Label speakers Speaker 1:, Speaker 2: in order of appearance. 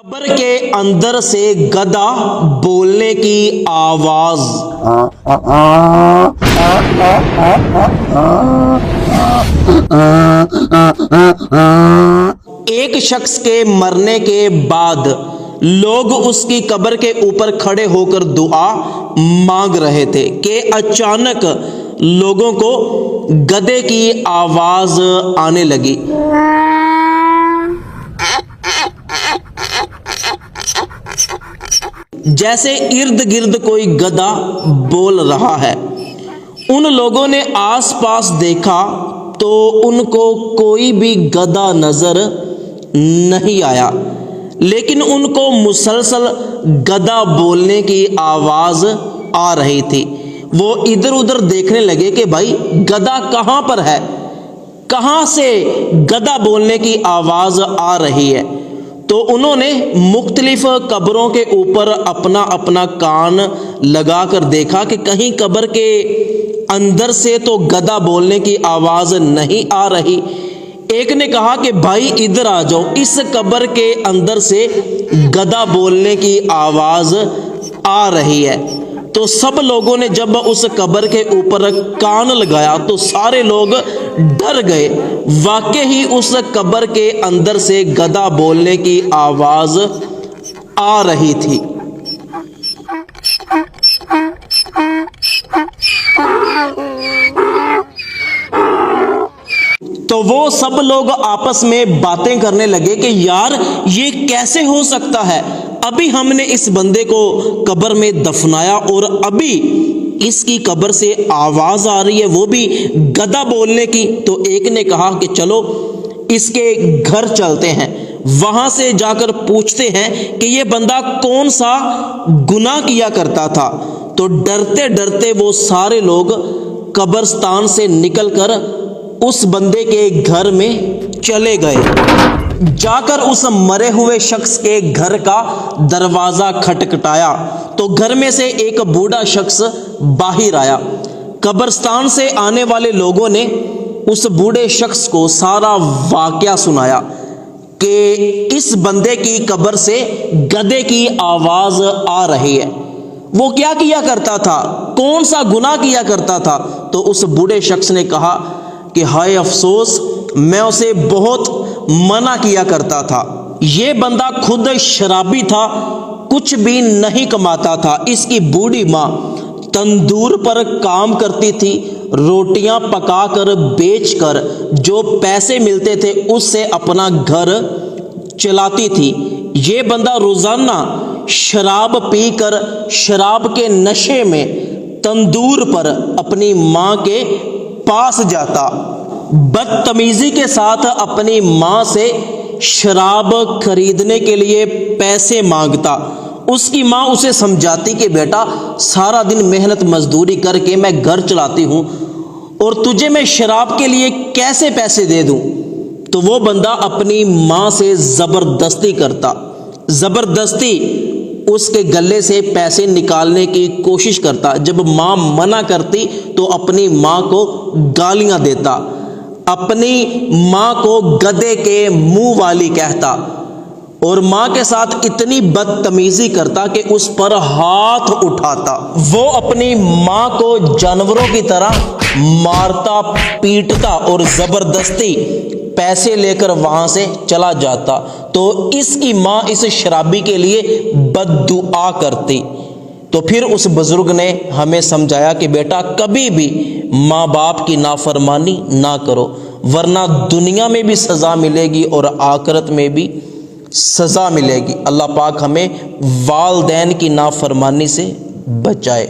Speaker 1: قبر کے اندر سے گدھا بولنے کی آواز۔ ایک شخص کے مرنے کے بعد لوگ اس کی قبر کے اوپر کھڑے ہو کر دعا مانگ رہے تھے کہ اچانک لوگوں کو گدھے کی آواز آنے لگی۔ جیسے ارد گرد کوئی گدھا بول رہا ہے۔ ان لوگوں نے آس پاس دیکھا تو ان کو کوئی بھی گدھا نظر نہیں آیا، لیکن ان کو مسلسل گدھا بولنے کی آواز آ رہی تھی۔ وہ ادھر ادھر دیکھنے لگے کہ بھائی گدھا کہاں پر ہے، کہاں سے گدھا بولنے کی آواز آ رہی ہے۔ تو انہوں نے مختلف قبروں کے اوپر اپنا اپنا کان لگا کر دیکھا کہ کہیں قبر کے اندر سے تو گدھا بولنے کی آواز نہیں آ رہی۔ ایک نے کہا کہ بھائی ادھر آ جاؤ، اس قبر کے اندر سے گدھا بولنے کی آواز آ رہی ہے۔ تو سب لوگوں نے جب اس قبر کے اوپر کان لگایا تو سارے لوگ ڈر گئے۔ واقعی اس قبر کے اندر سے گدھا بولنے کی آواز آ رہی تھی۔ تو وہ سب لوگ آپس میں باتیں کرنے لگے کہ یار یہ کیسے ہو سکتا ہے، ابھی ہم نے اس بندے کو قبر میں دفنایا اور ابھی اس کی قبر سے آواز آ رہی ہے، وہ بھی گدھا بولنے کی۔ تو ایک نے کہا کہ چلو اس کے گھر چلتے ہیں، وہاں سے جا کر پوچھتے ہیں کہ یہ بندہ کون سا گناہ کیا کرتا تھا۔ تو ڈرتے ڈرتے وہ سارے لوگ قبرستان سے نکل کر اس بندے کے گھر میں چلے گئے۔ جا کر اس مرے ہوئے شخص کے گھر کا دروازہ کھٹکھٹایا تو گھر میں سے ایک بوڑھا شخص باہر آیا۔ قبرستان سے آنے والے لوگوں نے اس بوڑھے شخص کو سارا واقعہ سنایا کہ اس بندے کی قبر سے گدھے کی آواز آ رہی ہے، وہ کیا کرتا تھا، کون سا گناہ کیا کرتا تھا۔ تو اس بوڑھے شخص نے کہا کہ ہائے افسوس، میں اسے بہت منع کیا کرتا تھا، یہ بندہ خود شرابی تھا، کچھ بھی نہیں کماتا تھا۔ اس کی بوڑھی ماں تندور پر کام کرتی تھی، روٹیاں پکا کر بیچ کر جو پیسے ملتے تھے اس سے اپنا گھر چلاتی تھی۔ یہ بندہ روزانہ شراب پی کر شراب کے نشے میں تندور پر اپنی ماں کے پاس جاتا، بدتمیزی کے ساتھ اپنی ماں سے شراب خریدنے کے لیے پیسے مانگتا۔ اس کی ماں اسے سمجھاتی کہ بیٹا سارا دن محنت مزدوری کر کے میں گھر چلاتی ہوں اور تجھے میں شراب کے لیے کیسے پیسے دے دوں۔ تو وہ بندہ اپنی ماں سے زبردستی کرتا، زبردستی اس کے گلے سے پیسے نکالنے کی کوشش کرتا۔ جب ماں منع کرتی تو اپنی ماں کو گالیاں دیتا، اپنی ماں کو گدھے کے منہ والی کہتا اور ماں کے ساتھ اتنی بدتمیزی کرتا کہ اس پر ہاتھ اٹھاتا۔ وہ اپنی ماں کو جانوروں کی طرح مارتا پیٹتا اور زبردستی پیسے لے کر وہاں سے چلا جاتا۔ تو اس کی ماں اس شرابی کے لیے بد دعا کرتی۔ تو پھر اس بزرگ نے ہمیں سمجھایا کہ بیٹا کبھی بھی ماں باپ کی نافرمانی نہ کرو، ورنہ دنیا میں بھی سزا ملے گی اور آخرت میں بھی سزا ملے گی۔ اللہ پاک ہمیں والدین کی نافرمانی سے بچائے۔